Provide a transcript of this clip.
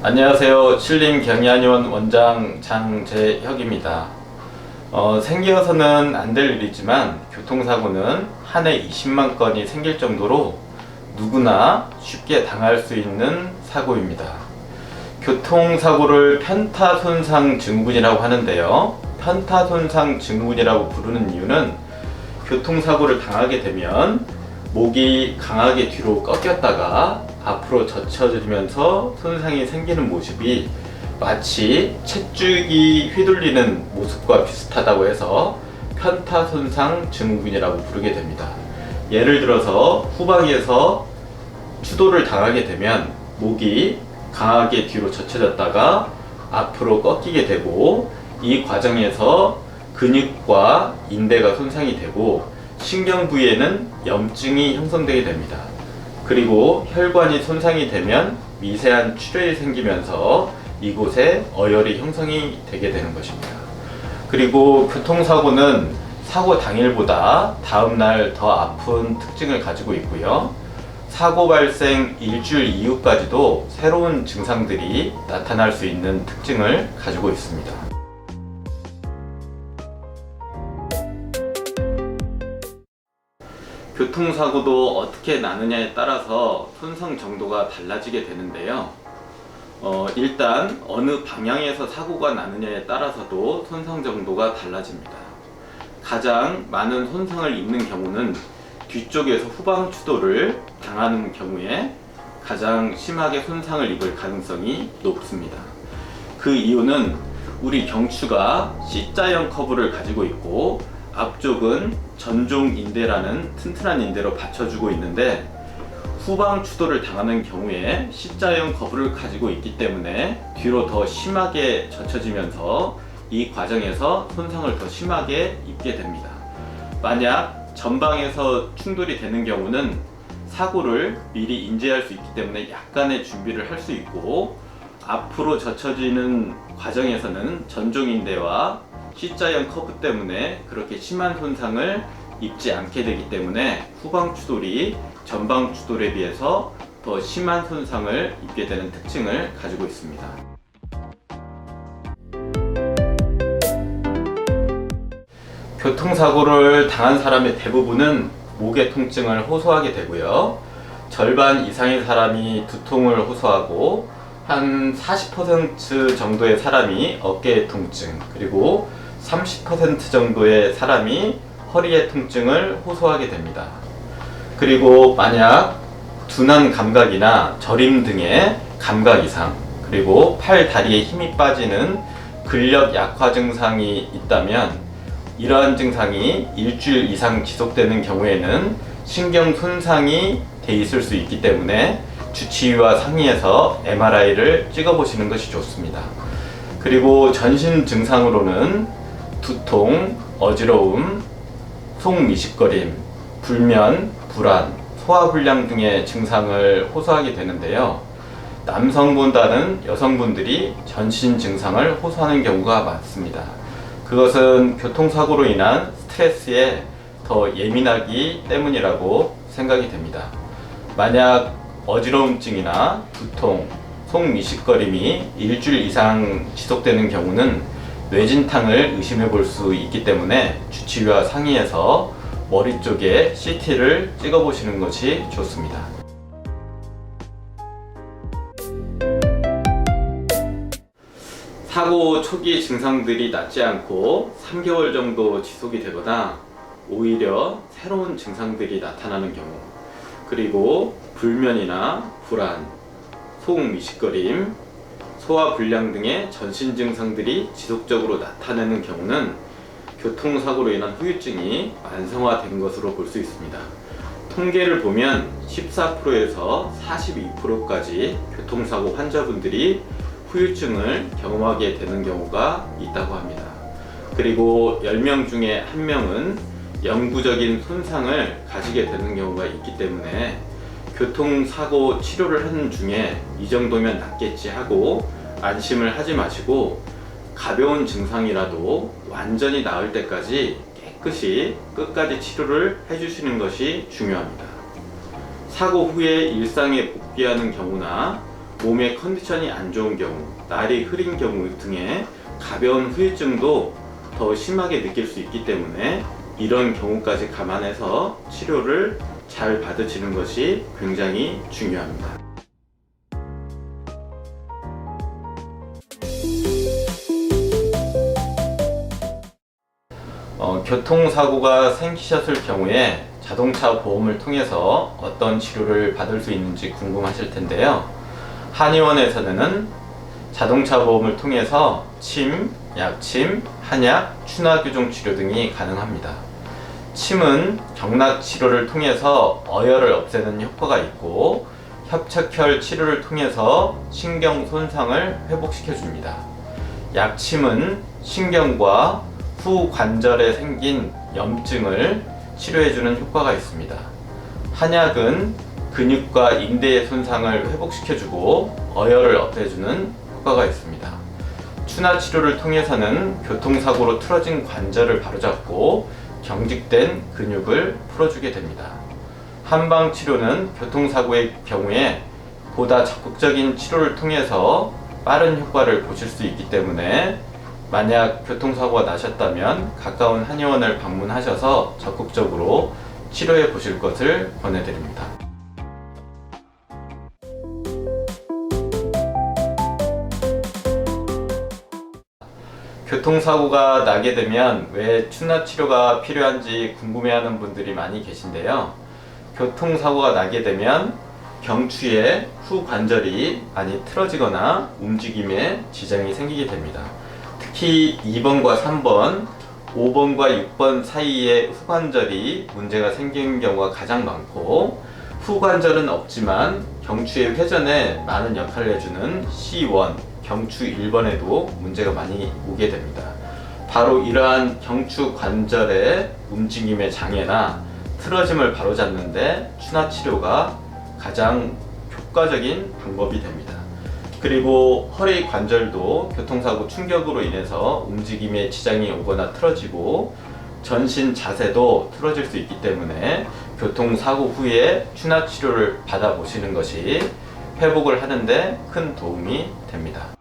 안녕하세요. 신림 경희한의원 원장 장재혁입니다. 생겨서는 안 될 일이지만 교통사고는 한 해 20만 건이 생길 정도로 누구나 쉽게 당할 수 있는 사고입니다. 교통사고를 편타손상 증후군이라고 하는데요. 편타손상 증후군이라고 부르는 이유는 교통사고를 당하게 되면 목이 강하게 뒤로 꺾였다가 앞으로 젖혀지면서 손상이 생기는 모습이 마치 쳇줄기 휘둘리는 모습과 비슷하다고 해서 편타손상 증후군이라고 부르게 됩니다. 예를 들어서 후방에서 추돌을 당하게 되면 목이 강하게 뒤로 젖혀졌다가 앞으로 꺾이게 되고, 이 과정에서 근육과 인대가 손상이 되고 신경 부위에는 염증이 형성되게 됩니다. 그리고 혈관이 손상이 되면 미세한 출혈이 생기면서 이곳에 어혈이 형성이 되게 되는 것입니다. 그리고 교통사고는 사고 당일보다 다음날 더 아픈 특징을 가지고 있고요. 사고 발생 일주일 이후까지도 새로운 증상들이 나타날 수 있는 특징을 가지고 있습니다. 교통사고도 어떻게 나느냐에 따라서 손상 정도가 달라지게 되는데요. 일단 어느 방향에서 사고가 나느냐에 따라서도 손상 정도가 달라집니다. 가장 많은 손상을 입는 경우는 뒤쪽에서 후방 추돌을 당하는 경우에 가장 심하게 손상을 입을 가능성이 높습니다. 그 이유는 우리 경추가 C자형 커브를 가지고 있고 앞쪽은 전종인대라는 튼튼한 인대로 받쳐주고 있는데, 후방 추돌을 당하는 경우에 C자형 커브를 가지고 있기 때문에 뒤로 더 심하게 젖혀지면서 이 과정에서 손상을 더 심하게 입게 됩니다. 만약 전방에서 충돌이 되는 경우는 사고를 미리 인지할 수 있기 때문에 약간의 준비를 할 수 있고, 앞으로 젖혀지는 과정에서는 전종인대와 C자형 커브 때문에 그렇게 심한 손상을 입지 않게 되기 때문에 후방 추돌이 전방 추돌에 비해서 더 심한 손상을 입게 되는 특징을 가지고 있습니다. 교통사고를 당한 사람의 대부분은 목의 통증을 호소하게 되고요. 절반 이상의 사람이 두통을 호소하고 한 40% 정도의 사람이 어깨의 통증, 그리고 30% 정도의 사람이 허리의 통증을 호소하게 됩니다. 그리고 만약 둔한 감각이나 저림 등의 감각 이상, 그리고 팔, 다리에 힘이 빠지는 근력 약화 증상이 있다면 이러한 증상이 일주일 이상 지속되는 경우에는 신경 손상이 돼 있을 수 있기 때문에 주치의와 상의해서 MRI를 찍어보시는 것이 좋습니다. 그리고 전신 증상으로는 두통, 어지러움, 속 미식거림, 불면, 불안, 소화불량 등의 증상을 호소하게 되는데요. 남성보다는 여성분들이 전신 증상을 호소하는 경우가 많습니다. 그것은 교통사고로 인한 스트레스에 더 예민하기 때문이라고 생각이 됩니다. 만약 어지러움증이나 두통, 속 미식거림이 일주일 이상 지속되는 경우는 뇌진탕을 의심해 볼 수 있기 때문에 주치의와 상의해서 머리 쪽에 CT를 찍어 보시는 것이 좋습니다. 사고 초기 증상들이 낫지 않고 3개월 정도 지속이 되거나 오히려 새로운 증상들이 나타나는 경우, 그리고 불면이나 불안, 속 미식거림, 소화불량 등의 전신 증상들이 지속적으로 나타나는 경우는 교통사고로 인한 후유증이 만성화된 것으로 볼 수 있습니다. 통계를 보면 14%에서 42%까지 교통사고 환자분들이 후유증을 경험하게 되는 경우가 있다고 합니다. 그리고 10명 중에 1명은 영구적인 손상을 가지게 되는 경우가 있기 때문에 교통사고 치료를 하는 중에 이 정도면 낫겠지 하고 안심을 하지 마시고, 가벼운 증상이라도 완전히 나을 때까지 깨끗이 끝까지 치료를 해주시는 것이 중요합니다. 사고 후에 일상에 복귀하는 경우나 몸의 컨디션이 안 좋은 경우, 날이 흐린 경우 등의 가벼운 후유증도 더 심하게 느낄 수 있기 때문에 이런 경우까지 감안해서 치료를 잘 받으시는 것이 굉장히 중요합니다. 교통사고가 생기셨을 경우에 자동차 보험을 통해서 어떤 치료를 받을 수 있는지 궁금하실 텐데요. 한의원에서는 자동차 보험을 통해서 침, 약침, 한약, 추나교정 치료 등이 가능합니다. 침은 경락 치료를 통해서 어혈을 없애는 효과가 있고, 협착혈 치료를 통해서 신경 손상을 회복시켜 줍니다. 약침은 신경과 후 관절에 생긴 염증을 치료해주는 효과가 있습니다. 한약은 근육과 인대의 손상을 회복시켜주고 어혈을 없애주는 효과가 있습니다. 추나 치료를 통해서는 교통사고로 틀어진 관절을 바로잡고 경직된 근육을 풀어주게 됩니다. 한방 치료는 교통사고의 경우에 보다 적극적인 치료를 통해서 빠른 효과를 보실 수 있기 때문에 만약 교통사고가 나셨다면 가까운 한의원을 방문하셔서 적극적으로 치료해 보실 것을 권해드립니다. 교통사고가 나게 되면 왜 추나 치료가 필요한지 궁금해하는 분들이 많이 계신데요. 교통사고가 나게 되면 경추의 후 관절이 많이 틀어지거나 움직임에 지장이 생기게 됩니다. 특히 2번과 3번, 5번과 6번 사이에 후관절이 문제가 생기는 경우가 가장 많고, 후관절은 없지만 경추의 회전에 많은 역할을 해주는 C1, 경추 1번에도 문제가 많이 오게 됩니다. 바로 이러한 경추 관절의 움직임의 장애나 틀어짐을 바로잡는데 추나 치료가 가장 효과적인 방법이 됩니다. 그리고 허리 관절도 교통사고 충격으로 인해서 움직임에 지장이 오거나 틀어지고 전신 자세도 틀어질 수 있기 때문에 교통사고 후에 추나 치료를 받아보시는 것이 회복을 하는데 큰 도움이 됩니다.